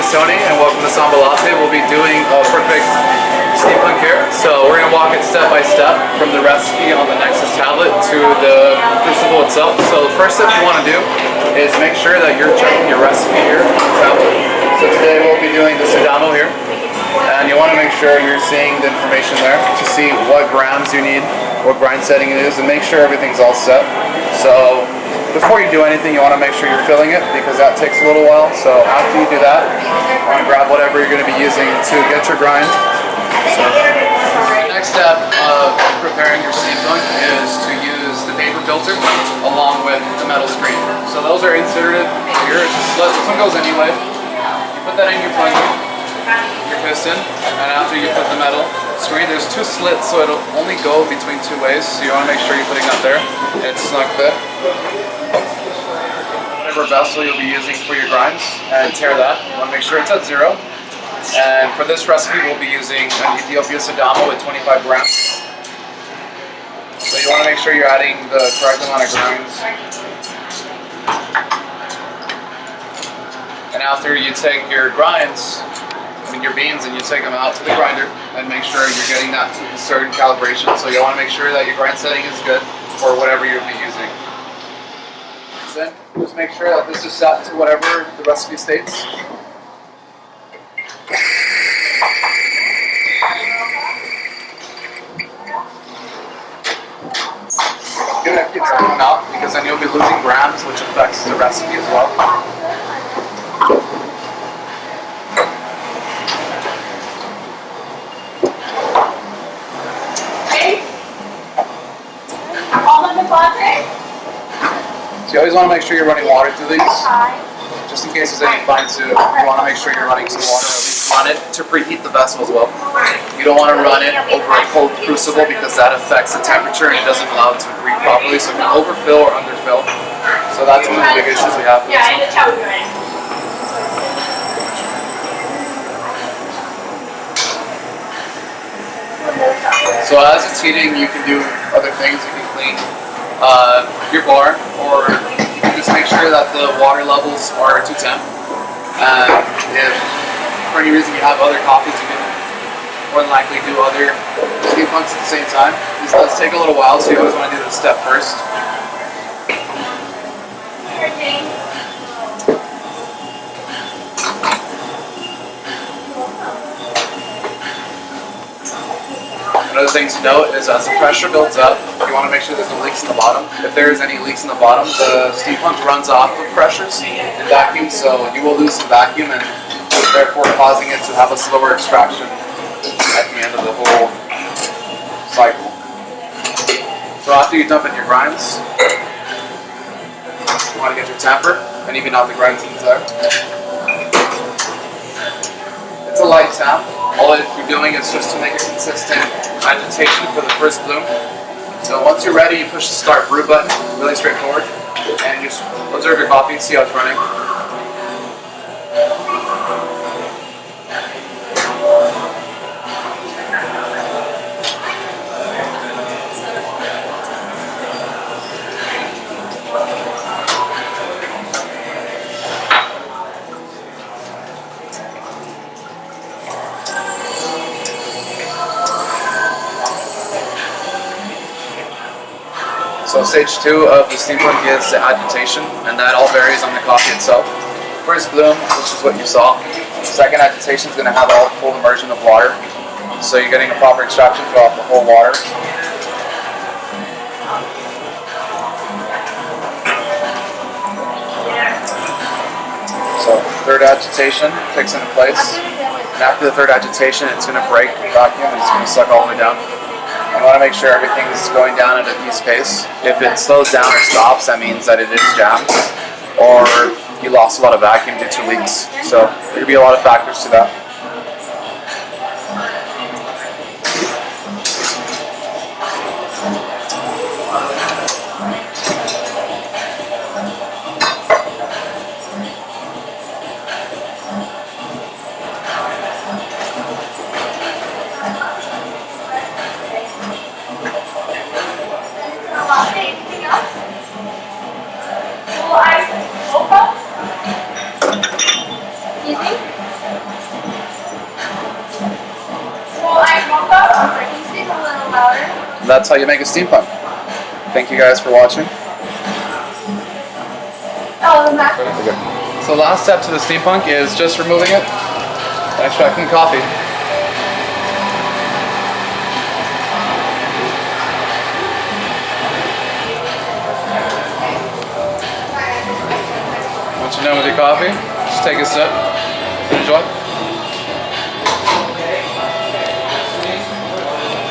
is Tony, and welcome to Samba Latte. We'll be doing a perfect steampunk here. So we're going to walk it step by step from the recipe on the Nexus tablet to the crucible itself. So the first step you want to do is make sure that you're checking your recipe here on the tablet. So today we'll be doing the Sedamo here. And you want to make sure you're seeing the information there to see what grams you need, what grind setting it is, and make sure everything's all set. So before you do anything, you want to make sure you're filling it because that takes a little while. So after you do that, you want to grab whatever you're going to be using to get your grind. So the next step of preparing your steampunk is to use the paper filter along with the metal screen. So those are inserted here. It's a slit. This one goes anyway. You put that in your plunger, your piston, and after you put the metal screen, there's two slits, so it'll only go between two ways. So you want to make sure you're putting that there. It's snug fit. Whatever vessel you'll be using for your grinds, and tear that. You want to make sure it's at 0. And for this recipe, we'll be using an Ethiopia Sedamo with 25 grams. So you want to make sure you're adding the correct amount of grinds. And after you take your grinds, your beans, and you take them out to the grinder and make sure you're getting that to a certain calibration. So you want to make sure that your grind setting is good for whatever you'll be using. Then just make sure that this is set to whatever the recipe states. Give it a few time out because then you'll be losing grams, which affects the recipe as well. So you always want to make sure you're running water through these, just in case there's any fine soup. You want to make sure you're running some water, or at least run it to preheat the vessel as well. You don't want to run it over a cold crucible because that affects the temperature and it doesn't allow it to brew properly, so it can overfill or underfill. So that's one of the big issues we have. So as it's heating, you can do other things. You can clean your bar, or just make sure that the water levels are to temp. And if for any reason you have other coffees, you can more than likely do other steampunks at the same time. This does take a little while, so you always want to do this step first. Another thing to note is as the pressure builds up, you want to make sure there's no leaks in the bottom. If there is any leaks in the bottom, the steampunk runs off of pressures and vacuum, so you will lose some vacuum and therefore causing it to have a slower extraction at the end of the whole cycle. So after you dump in your grinds, you want to get your tamper and even out the grinds inside. It's a light tap. All you're doing is just to make a consistent agitation for the first bloom. So once you're ready, you push the start brew button, really straightforward, and just observe your coffee and see how it's running. So stage 2 of the steampunk is the agitation, and that all varies on the coffee itself. First bloom, which is what you saw. Second agitation is going to have all full immersion of water, so you're getting a proper extraction throughout the whole water. So third agitation kicks into place, and after the third agitation, it's going to break the vacuum and it's going to suck all the way down. You want to make sure everything is going down at a decent pace. If it slows down or stops, that means that it is jammed, or you lost a lot of vacuum due to leaks. So there could be a lot of factors to that. Anything else? Full ice, Easy? And that's how you make a steampunk. Thank you guys for watching. So last step to the steampunk is just removing it and extracting coffee. Once you're done with your coffee, just take a sip and enjoy.